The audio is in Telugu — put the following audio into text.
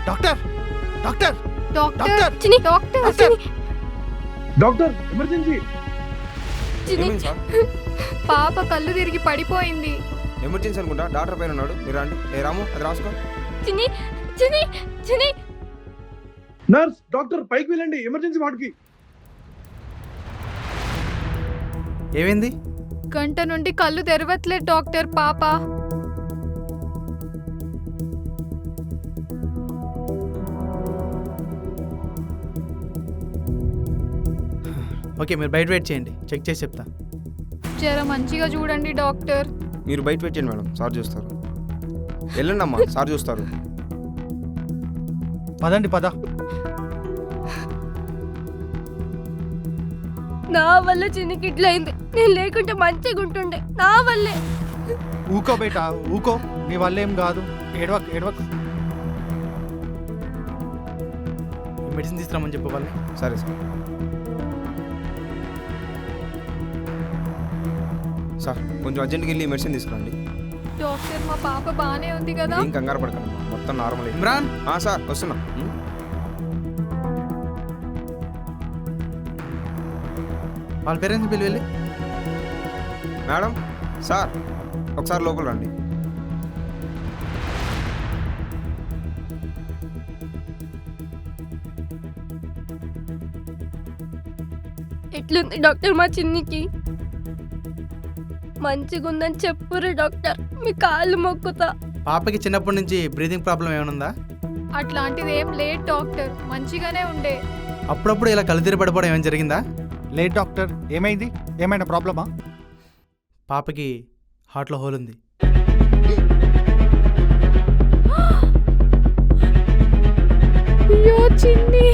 Doctor doctor doctor doctor! చిన్ని డాక్టర్ డాక్టర్! చిన్ని డాక్టర్ ఎమర్జెన్సీ. చిన్ని ఏమైంది సార్? పాప కళ్ళు తిరిగి పడిపోయింది. ఎమర్జెన్సీ అనుకుంటా, డాక్టర్ పైన ఉన్నాడు. మీరు రండి. ఏ రాము, అది రాసుకో. చిన్ని చిన్ని చిన్ని నర్స్, డాక్టర్ పైకి వెళ్ళండి, ఎమర్జెన్సీ వార్డుకి. ఏమైంది? గంట నుండి కళ్ళు తెరవట్లేదు డాక్టర్. పాప ఓకే, మీరు బయట వెయిట్ చేయండి, చెక్ చేసి చెప్తా. జర మంచిగా చూడండి డాక్టర్. మీరు బయట పెట్టండి మేడం, సార్ చూస్తారు. వెళ్ళండి అమ్మా, సార్ చూస్తారు. పదండి పద. నా వల్ల చిన్నికి ఇట్లా అయింది. నేను లేకుంటే మంచిగా ఉంటుండే. నా వల్లే. ఊకో బేటా ఊకో, నీ వల్ల ఏం కాదు. ఏడవక్ ఏడవక్. మెడిసిన్ తీసుకురామని చెప్పు వాళ్ళని. సరే సార్. సార్ కొంచెం అర్జెంట్కి వెళ్ళి మెడిసిన్ తీసుకురండి. డాక్టర్ మా పాప బానే ఉంది కదా? ఏం కంగారు పడకండి, మొత్తం నార్మల్. ఇమ్రాన్, సార్ వస్తున్నా. వాళ్ళ పేరెంట్స్ పిలిచి వెళ్ళి. మేడం, సార్ ఒకసారి లోపల రండి. ఎట్లుంది డాక్టర్ మా చిన్నికి? మంచిగా ఉందని చెప్పురు డాక్టర్. మీ కాళ్ళు మొక్కుతా. పాపకి చిన్నప్పటి నుంచి బ్రీతింగ్ ప్రాబ్లం ఏమైనా ఉందా? అట్లాంటిది ఏం లేదు డాక్టర్, మంచిగానే ఉండే. అప్పుడప్పుడు ఇలా కళ్ళు తిరిగి పడిపోవడం ఏమైనా జరిగిందా? లేదు డాక్టర్, ఏమైంది? ఏమైనా ప్రాబ్లమా? పాపకి హార్ట్లో హోల్ ఉంది. అయ్యో చిన్ని.